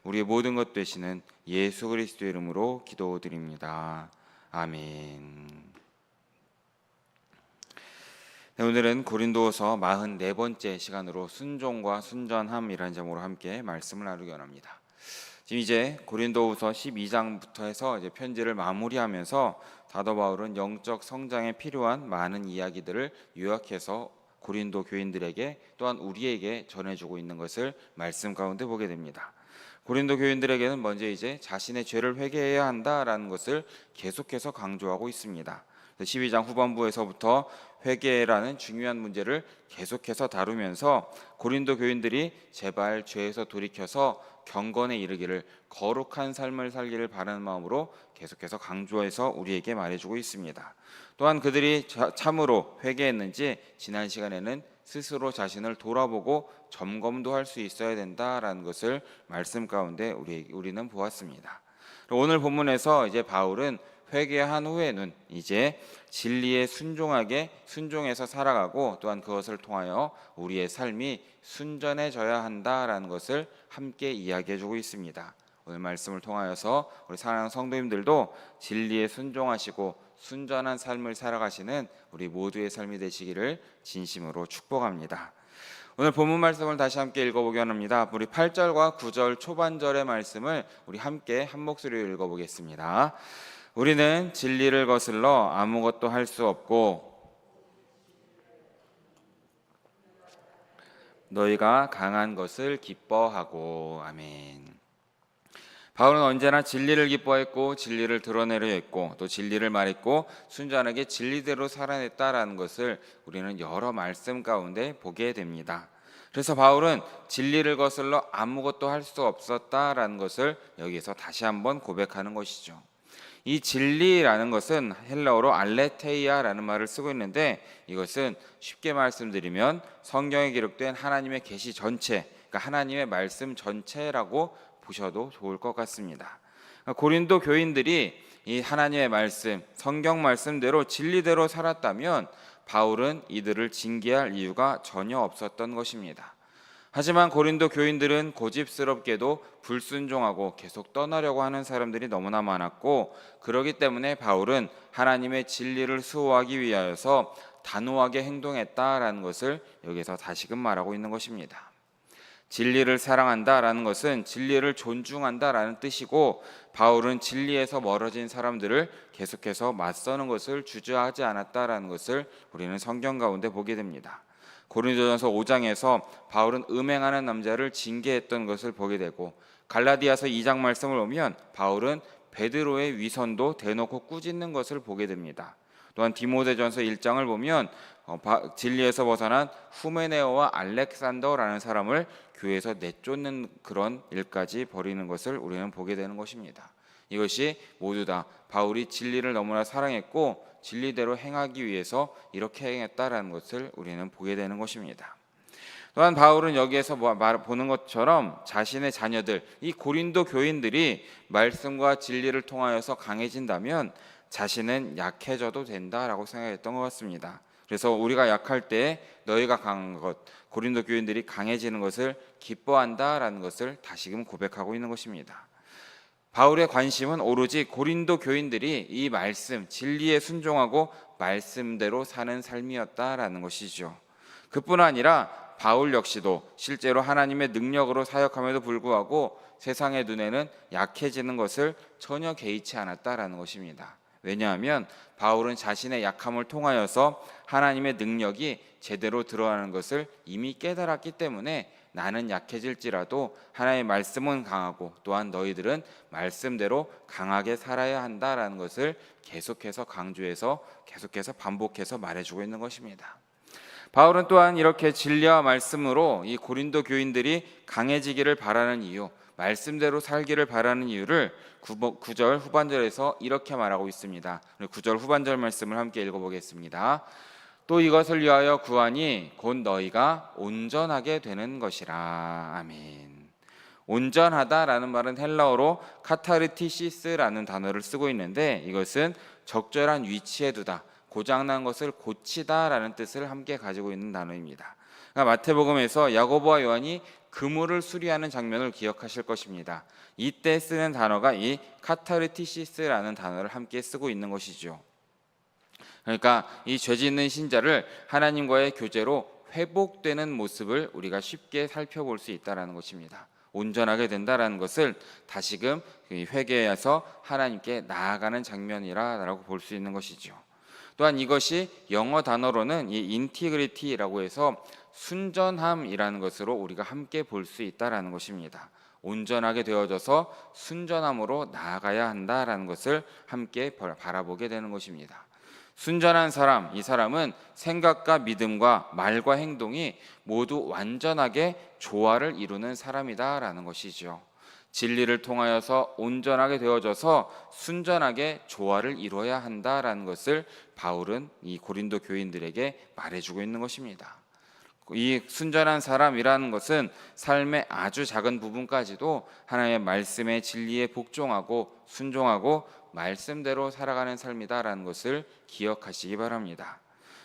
우리의 모든 것 되시는 예수 그리스도의 이름으로 기도드립니다. 아멘. 네, 오늘은 고린도후서 44번째 시간으로 순종과 순전함이라는 제목으로 함께 말씀을 나누기 원합니다. 지금 이제 고린도후서 12장부터 해서 이제 편지를 마무리하면서 사도 바울은 영적 성장에 필요한 많은 이야기들을 요약해서 고린도 교인들에게 또한 우리에게 전해주고 있는 것을 말씀 가운데 보게 됩니다. 고린도 교인들에게는 먼저 이제 자신의 죄를 회개해야 한다라는 것을 계속해서 강조하고 있습니다. 12장 후반부에서부터 회개라는 중요한 문제를 계속해서 다루면서 고린도 교인들이 제발 죄에서 돌이켜서 경건에 이르기를, 거룩한 삶을 살기를 바라는 마음으로 계속해서 강조해서 우리에게 말해주고 있습니다. 또한 그들이 참으로 회개했는지 지난 시간에는 스스로 자신을 돌아보고 점검도 할 수 있어야 된다라는 것을 말씀 가운데 우리는 보았습니다. 오늘 본문에서 이제 바울은 회개한 후에는 이제 진리에 순종해서 살아가고 또한 그것을 통하여 우리의 삶이 순전해져야 한다라는 것을 함께 이야기해주고 있습니다. 오늘 말씀을 통하여서 우리 사랑하는 성도님들도 진리에 순종하시고 순전한 삶을 살아가시는 우리 모두의 삶이 되시기를 진심으로 축복합니다. 오늘 본문 말씀을 다시 함께 읽어보기 원합니다. 우리 8절과 9절 초반절의 말씀을 우리 함께 한 목소리로 읽어보겠습니다. 우리는 진리를 거슬러 아무것도 할 수 없고 너희가 강한 것을 기뻐하고. 아멘. 바울은 언제나 진리를 기뻐했고 진리를 드러내려 했고 또 진리를 말했고 순전하게 진리대로 살아냈다라는 것을 우리는 여러 말씀 가운데 보게 됩니다. 그래서 바울은 진리를 거슬러 아무것도 할 수 없었다라는 것을 여기서 다시 한번 고백하는 것이죠. 이 진리라는 것은 헬라어로 알레테이아라는 말을 쓰고 있는데, 이것은 쉽게 말씀드리면 성경에 기록된 하나님의 계시 전체, 그러니까 하나님의 말씀 전체라고 보셔도 좋을 것 같습니다. 고린도 교인들이 이 하나님의 말씀, 성경 말씀대로 진리대로 살았다면 바울은 이들을 징계할 이유가 전혀 없었던 것입니다. 하지만 고린도 교인들은 고집스럽게도 불순종하고 계속 떠나려고 하는 사람들이 너무나 많았고, 그러기 때문에 바울은 하나님의 진리를 수호하기 위하여서 단호하게 행동했다라는 것을 여기서 다시금 말하고 있는 것입니다. 진리를 사랑한다라는 것은 진리를 존중한다라는 뜻이고, 바울은 진리에서 멀어진 사람들을 계속해서 맞서는 것을 주저하지 않았다라는 것을 우리는 성경 가운데 보게 됩니다. 고린도전서 5장에서 바울은 음행하는 남자를 징계했던 것을 보게 되고, 갈라디아서 2장 말씀을 보면 바울은 베드로의 위선도 대놓고 꾸짖는 것을 보게 됩니다. 또한 디모데전서 1장을 보면 진리에서 벗어난 후메네오와 알렉산더라는 사람을 교회에서 내쫓는 그런 일까지 벌이는 것을 우리는 보게 되는 것입니다. 이것이 모두 다 바울이 진리를 너무나 사랑했고 진리대로 행하기 위해서 이렇게 행했다라는 것을 우리는 보게 되는 것입니다. 또한 바울은 여기에서 보는 것처럼 자신의 자녀들, 이 고린도 교인들이 말씀과 진리를 통하여서 강해진다면 자신은 약해져도 된다라고 생각했던 것 같습니다. 그래서 우리가 약할 때 너희가 강한 것, 고린도 교인들이 강해지는 것을 기뻐한다라는 것을 다시금 고백하고 있는 것입니다. 바울의 관심은 오로지 고린도 교인들이 이 말씀, 진리에 순종하고 말씀대로 사는 삶이었다라는 것이죠. 그뿐 아니라 바울 역시도 실제로 하나님의 능력으로 사역함에도 불구하고 세상의 눈에는 약해지는 것을 전혀 개의치 않았다라는 것입니다. 왜냐하면 바울은 자신의 약함을 통하여서 하나님의 능력이 제대로 드러나는 것을 이미 깨달았기 때문에 나는 약해질지라도 하나님의 말씀은 강하고 또한 너희들은 말씀대로 강하게 살아야 한다라는 것을 계속해서 강조해서 계속해서 반복해서 말해주고 있는 것입니다. 바울은 또한 이렇게 진리와 말씀으로 이 고린도 교인들이 강해지기를 바라는 이유, 말씀대로 살기를 바라는 이유를 9절 후반절에서 이렇게 말하고 있습니다. 9절 후반절 말씀을 함께 읽어보겠습니다. 또 이것을 위하여 구하니 곧 너희가 온전하게 되는 것이라. 아멘. 온전하다라는 말은 헬라어로 카타르티시스라는 단어를 쓰고 있는데, 이것은 적절한 위치에 두다, 고장난 것을 고치다라는 뜻을 함께 가지고 있는 단어입니다. 그러니까 마태복음에서 야고보와 요한이 그물을 수리하는 장면을 기억하실 것입니다. 이때 쓰는 단어가 이 카타르티시스라는 단어를 함께 쓰고 있는 것이죠. 그러니까 이 죄 짓는 신자를 하나님과의 교제로 회복되는 모습을 우리가 쉽게 살펴볼 수 있다는 것입니다. 온전하게 된다는 것을 다시금 회개해서 하나님께 나아가는 장면이라고 볼 수 있는 것이죠. 또한 이것이 영어 단어로는 이 인티그리티라고 해서 순전함이라는 것으로 우리가 함께 볼 수 있다는 것입니다. 온전하게 되어져서 순전함으로 나아가야 한다라는 것을 함께 바라보게 되는 것입니다. 순전한 사람, 이 사람은 생각과 믿음과 말과 행동이 모두 완전하게 조화를 이루는 사람이다라는 것이죠. 진리를 통하여서 온전하게 되어져서 순전하게 조화를 이루어야 한다라는 것을 바울은 이 고린도 교인들에게 말해주고 있는 것입니다. 이 순전한 사람이라는 것은 삶의 아주 작은 부분까지도 하나님의 말씀의 진리에 복종하고 순종하고 말씀대로 살아가는 삶이다라는 것을 기억하시기 바랍니다.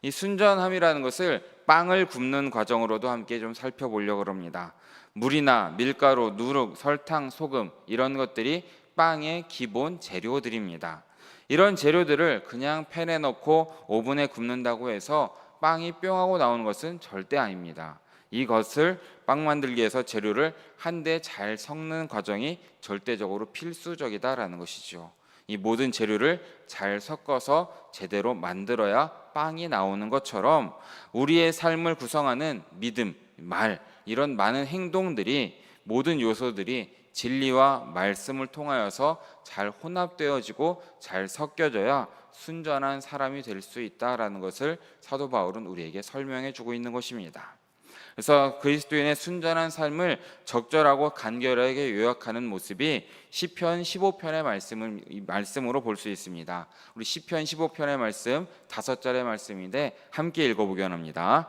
이 순전함이라는 것을 빵을 굽는 과정으로도 함께 좀 살펴보려고 합니다. 물이나 밀가루, 누룩, 설탕, 소금 이런 것들이 빵의 기본 재료들입니다. 이런 재료들을 그냥 팬에 넣고 오븐에 굽는다고 해서 빵이 뿅하고 나오는 것은 절대 아닙니다. 이것을 빵 만들기 위해서 재료를 한데 잘 섞는 과정이 절대적으로 필수적이다라는 것이죠. 이 모든 재료를 잘 섞어서 제대로 만들어야 빵이 나오는 것처럼 우리의 삶을 구성하는 믿음, 말 이런 많은 행동들이 모든 요소들이 진리와 말씀을 통하여서 잘 혼합되어지고 잘 섞여져야 순전한 사람이 될 수 있다라는 것을 사도 바울은 우리에게 설명해 주고 있는 것입니다. 그래서 그리스도인의 순전한 삶을 적절하고 간결하게 요약하는 모습이 시편 15편의 말씀으로 볼 수 있습니다. 우리 시편 15편의 말씀 5절의 말씀인데 함께 읽어보기 원합니다.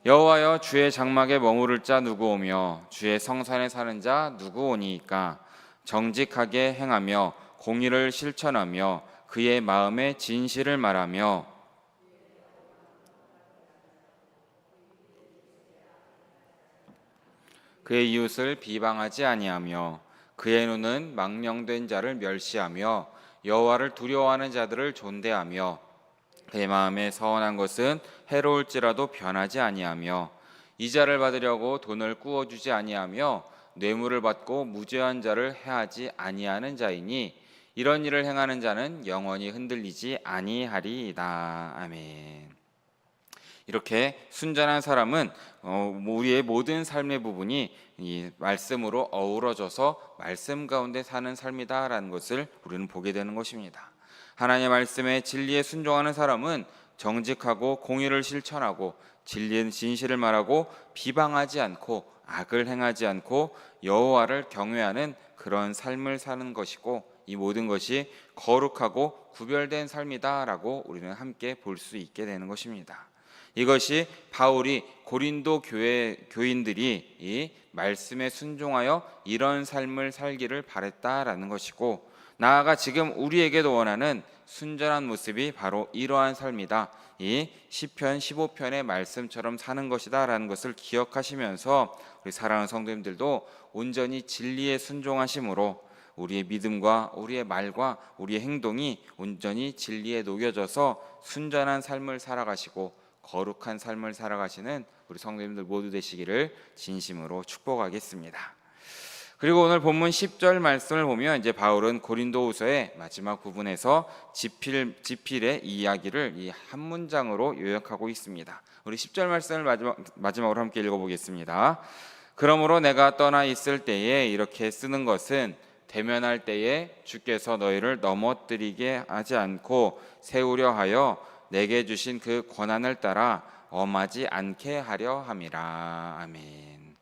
여호와여, 주의 장막에 머무를 자 누구 오며 주의 성산에 사는 자 누구 오니이까? 정직하게 행하며 공의를 실천하며 그의 마음에 진실을 말하며 그의 이웃을 비방하지 아니하며 그의 눈은 망령된 자를 멸시하며 여호와를 두려워하는 자들을 존대하며 그의 마음에 서원한 것은 해로울지라도 변하지 아니하며 이자를 받으려고 돈을 꾸어주지 아니하며 뇌물을 받고 무죄한 자를 해하지 아니하는 자이니 이런 일을 행하는 자는 영원히 흔들리지 아니하리이다. 아멘. 이렇게 순전한 사람은 우리의 모든 삶의 부분이 이 말씀으로 어우러져서 말씀 가운데 사는 삶이다라는 것을 우리는 보게 되는 것입니다. 하나님의 말씀에 진리에 순종하는 사람은 정직하고 공의를 실천하고 진리의 진실을 말하고 비방하지 않고 악을 행하지 않고 여호와를 경외하는 그런 삶을 사는 것이고 이 모든 것이 거룩하고 구별된 삶이다라고 우리는 함께 볼 수 있게 되는 것입니다. 이것이 바울이 고린도 교회 교인들이 이 말씀에 순종하여 이런 삶을 살기를 바랬다라는 것이고 나아가 지금 우리에게도 원하는 순전한 모습이 바로 이러한 삶이다. 이 시편 15편의 말씀처럼 사는 것이다라는 것을 기억하시면서 우리 사랑하는 성도님들도 온전히 진리에 순종하심으로 우리의 믿음과 우리의 말과 우리의 행동이 온전히 진리에 녹여져서 순전한 삶을 살아가시고 거룩한 삶을 살아가시는 우리 성도님들 모두 되시기를 진심으로 축복하겠습니다. 그리고 오늘 본문 10절 말씀을 보면 이제 바울은 고린도후서의 마지막 부분에서 지필의 이야기를 이 한 문장으로 요약하고 있습니다. 우리 10절 말씀을 마지막으로 함께 읽어보겠습니다. 그러므로 내가 떠나 있을 때에 이렇게 쓰는 것은 대면할 때에 주께서 너희를 넘어뜨리게 하지 않고 세우려 하여 내게 주신 그 권한을 따라 엄하지 않게 하려 함이라. 아멘.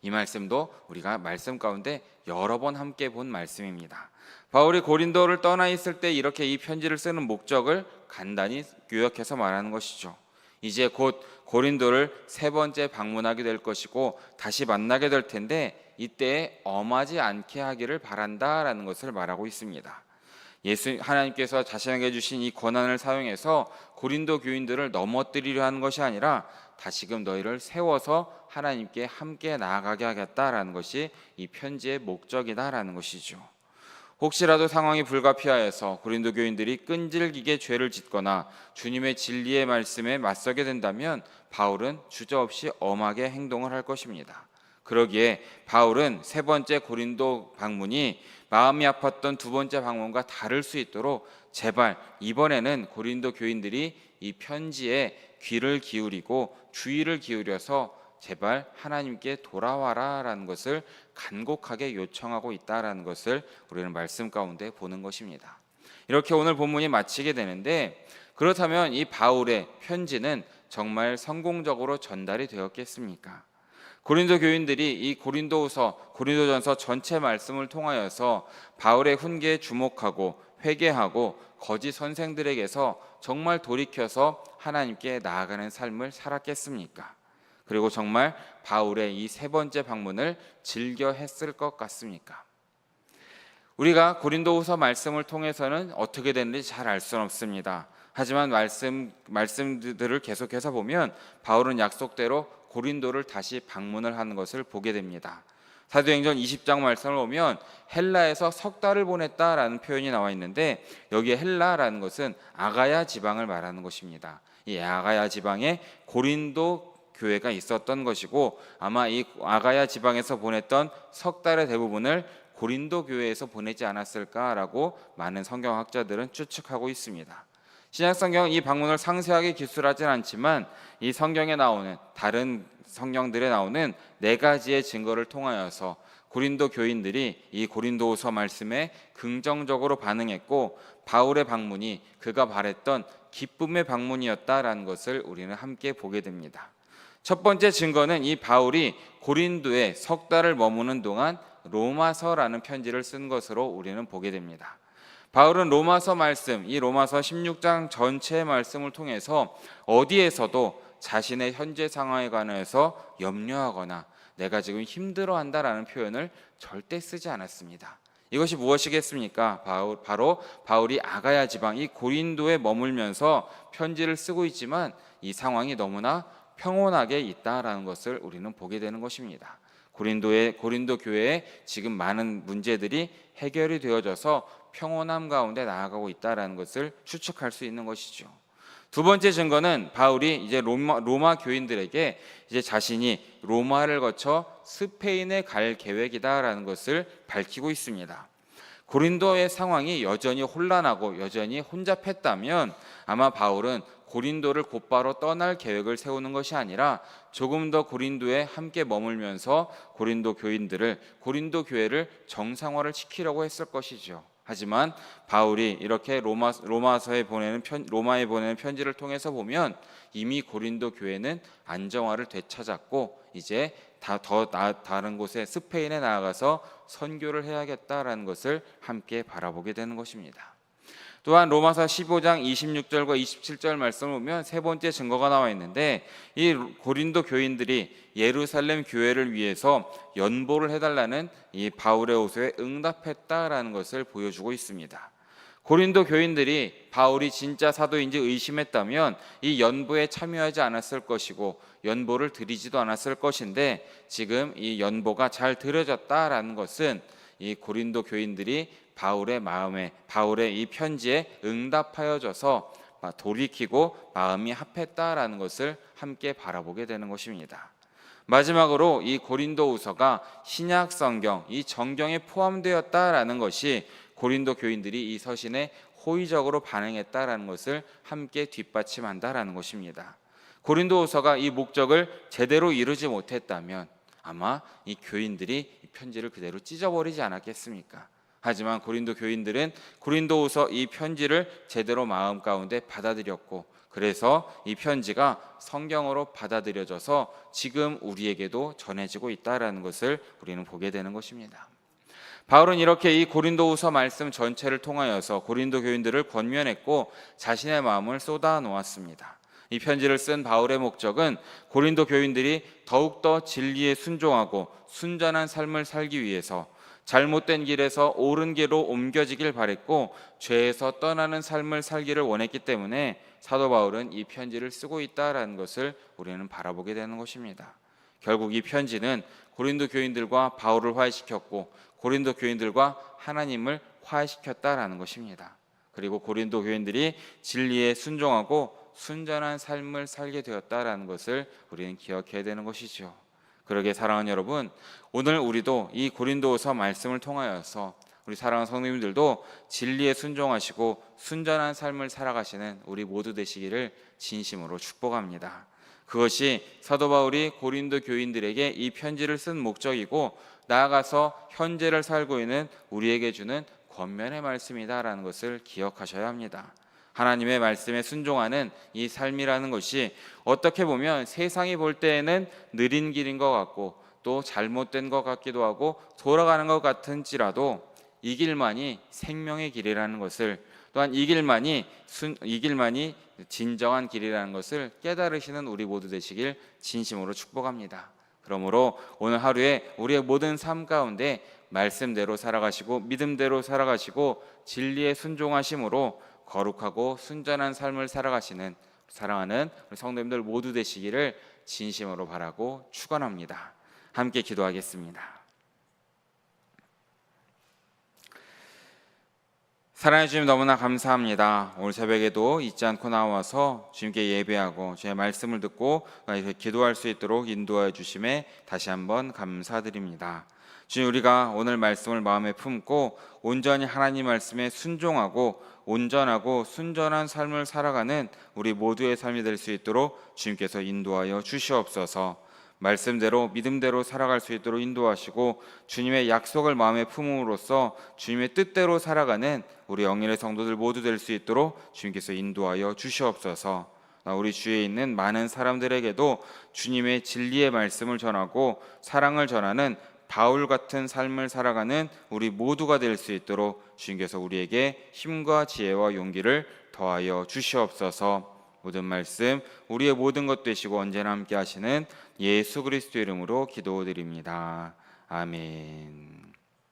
이 말씀도 우리가 말씀 가운데 여러 번 함께 본 말씀입니다. 바울이 고린도를 떠나 있을 때 이렇게 이 편지를 쓰는 목적을 간단히 요약해서 말하는 것이죠. 이제 곧 고린도를 3번째 방문하게 될 것이고 다시 만나게 될 텐데 이때에 엄하지 않게 하기를 바란다라는 것을 말하고 있습니다. 하나님께서 자신에게 주신 이 권한을 사용해서 고린도 교인들을 넘어뜨리려 하는 것이 아니라 다시금 너희를 세워서 하나님께 함께 나아가게 하겠다라는 것이 이 편지의 목적이다라는 것이죠. 혹시라도 상황이 불가피하여서 고린도 교인들이 끈질기게 죄를 짓거나 주님의 진리의 말씀에 맞서게 된다면 바울은 주저없이 엄하게 행동을 할 것입니다. 그러기에 바울은 세 번째 고린도 방문이 마음이 아팠던 두 번째 방문과 다를 수 있도록 제발 이번에는 고린도 교인들이 이 편지에 귀를 기울이고 주의를 기울여서 제발 하나님께 돌아와라라는 것을 간곡하게 요청하고 있다라는 것을 우리는 말씀 가운데 보는 것입니다. 이렇게 오늘 본문이 마치게 되는데, 그렇다면 이 바울의 편지는 정말 성공적으로 전달이 되었겠습니까? 고린도 교인들이 이 고린도전서 전체 말씀을 통하여서 바울의 훈계에 주목하고 회개하고 거짓 선생들에게서 정말 돌이켜서 하나님께 나아가는 삶을 살았겠습니까? 그리고 정말 바울의 이 세 번째 방문을 즐겨 했을 것 같습니까? 우리가 고린도후서 말씀을 통해서는 어떻게 됐는지 잘 알 수는 없습니다. 하지만 말씀들을 계속해서 보면 바울은 약속대로 고린도를 다시 방문을 하는 것을 보게 됩니다. 사도행전 20장 말씀을 보면 헬라에서 석 달을 보냈다라는 표현이 나와 있는데, 여기에 헬라라는 것은 아가야 지방을 말하는 것입니다. 이 아가야 지방에 고린도 교회가 있었던 것이고, 아마 이 아가야 지방에서 보냈던 석 달의 대부분을 고린도 교회에서 보내지 않았을까라고 많은 성경학자들은 추측하고 있습니다. 신약성경은 이 방문을 상세하게 기술하진 않지만 이 성경에 나오는 다른 성경들에 나오는 네 가지의 증거를 통하여서 고린도 교인들이 이 고린도후서 말씀에 긍정적으로 반응했고, 바울의 방문이 그가 바랬던 기쁨의 방문이었다라는 것을 우리는 함께 보게 됩니다. 첫 번째 증거는 이 바울이 고린도에 석 달을 머무는 동안 로마서라는 편지를 쓴 것으로 우리는 보게 됩니다. 바울은 로마서 말씀, 이 로마서 16장 전체의 말씀을 통해서 어디에서도 자신의 현재 상황에 관해서 염려하거나 내가 지금 힘들어한다라는 표현을 절대 쓰지 않았습니다. 이것이 무엇이겠습니까? 바로 바울이 아가야 지방, 이 고린도에 머물면서 편지를 쓰고 있지만 이 상황이 너무나 평온하게 있다라는 것을 우리는 보게 되는 것입니다. 고린도 교회에 지금 많은 문제들이 해결이 되어져서 평온함 가운데 나아가고 있다라는 것을 추측할 수 있는 것이죠. 두 번째 증거는 바울이 이제 로마 교인들에게 이제 자신이 로마를 거쳐 스페인에 갈 계획이다라는 것을 밝히고 있습니다. 고린도의 상황이 여전히 혼란하고 여전히 혼잡했다면 아마 바울은 고린도를 곧바로 떠날 계획을 세우는 것이 아니라 조금 더 고린도에 함께 머물면서 고린도 교회를 정상화를 시키려고 했을 것이죠. 하지만 바울이 이렇게 로마에 보내는 편지를 통해서 보면 이미 고린도 교회는 안정화를 되찾았고 이제 다른 곳에 스페인에 나아가서 선교를 해야겠다라는 것을 함께 바라보게 되는 것입니다. 또한 로마서 15장 26절과 27절 말씀을 보면 세 번째 증거가 나와 있는데, 이 고린도 교인들이 예루살렘 교회를 위해서 연보를 해달라는 이 바울의 호소에 응답했다라는 것을 보여주고 있습니다. 고린도 교인들이 바울이 진짜 사도인지 의심했다면 이 연보에 참여하지 않았을 것이고 연보를 드리지도 않았을 것인데, 지금 이 연보가 잘 드려졌다라는 것은 이 고린도 교인들이 바울의 이 편지에 응답하여져서 돌이키고 마음이 합했다라는 것을 함께 바라보게 되는 것입니다. 마지막으로 이 고린도후서가 신약 성경, 이 정경에 포함되었다라는 것이 고린도 교인들이 이 서신에 호의적으로 반응했다라는 것을 함께 뒷받침한다라는 것입니다. 고린도후서가 이 목적을 제대로 이루지 못했다면 아마 이 교인들이 이 편지를 그대로 찢어버리지 않았겠습니까? 하지만 고린도 교인들은 고린도후서 이 편지를 제대로 마음 가운데 받아들였고, 그래서 이 편지가 성경으로 받아들여져서 지금 우리에게도 전해지고 있다라는 것을 우리는 보게 되는 것입니다. 바울은 이렇게 이 고린도후서 말씀 전체를 통하여서 고린도 교인들을 권면했고 자신의 마음을 쏟아 놓았습니다. 이 편지를 쓴 바울의 목적은 고린도 교인들이 더욱더 진리에 순종하고 순전한 삶을 살기 위해서 잘못된 길에서 옳은 길로 옮겨지길 바랬고 죄에서 떠나는 삶을 살기를 원했기 때문에 사도 바울은 이 편지를 쓰고 있다라는 것을 우리는 바라보게 되는 것입니다. 결국 이 편지는 고린도 교인들과 바울을 화해시켰고 고린도 교인들과 하나님을 화해시켰다라는 것입니다. 그리고 고린도 교인들이 진리에 순종하고 순전한 삶을 살게 되었다라는 것을 우리는 기억해야 되는 것이죠. 그러게 사랑하는 여러분, 오늘 우리도 이 고린도서 말씀을 통하여서 우리 사랑하는 성도님들도 진리에 순종하시고 순전한 삶을 살아가시는 우리 모두 되시기를 진심으로 축복합니다. 그것이 사도 바울이 고린도 교인들에게 이 편지를 쓴 목적이고 나아가서 현재를 살고 있는 우리에게 주는 권면의 말씀이다라는 것을 기억하셔야 합니다. 하나님의 말씀에 순종하는 이 삶이라는 것이 어떻게 보면 세상이 볼 때에는 느린 길인 것 같고 또 잘못된 것 같기도 하고 돌아가는 것 같은지라도 이 길만이 생명의 길이라는 것을, 또한 이 길만이 진정한 길이라는 것을 깨달으시는 우리 모두 되시길 진심으로 축복합니다. 그러므로 오늘 하루에 우리의 모든 삶 가운데 말씀대로 살아가시고 믿음대로 살아가시고 진리에 순종하심으로 거룩하고 순전한 삶을 살아가시는 사랑하는 우리 성도님들 모두 되시기를 진심으로 바라고 축원합니다. 함께 기도하겠습니다. 사랑해 주님 너무나 감사합니다. 오늘 새벽에도 잊지 않고 나와서 주님께 예배하고 주의 말씀을 듣고 기도할 수 있도록 인도하여 주심에 다시 한번 감사드립니다. 주님, 우리가 오늘 말씀을 마음에 품고 온전히 하나님 말씀에 순종하고 온전하고 순전한 삶을 살아가는 우리 모두의 삶이 될 수 있도록 주님께서 인도하여 주시옵소서. 말씀대로 믿음대로 살아갈 수 있도록 인도하시고 주님의 약속을 마음에 품음으로써 주님의 뜻대로 살아가는 우리 영일의 성도들 모두 될 수 있도록 주님께서 인도하여 주시옵소서. 우리 주위에 있는 많은 사람들에게도 주님의 진리의 말씀을 전하고 사랑을 전하는 바울 같은 삶을 살아가는 우리 모두가 될 수 있도록 주님께서 우리에게 힘과 지혜와 용기를 더하여 주시옵소서. 모든 말씀 우리의 모든 것 되시고 언제나 함께 하시는 예수 그리스도 이름으로 기도드립니다. 아멘.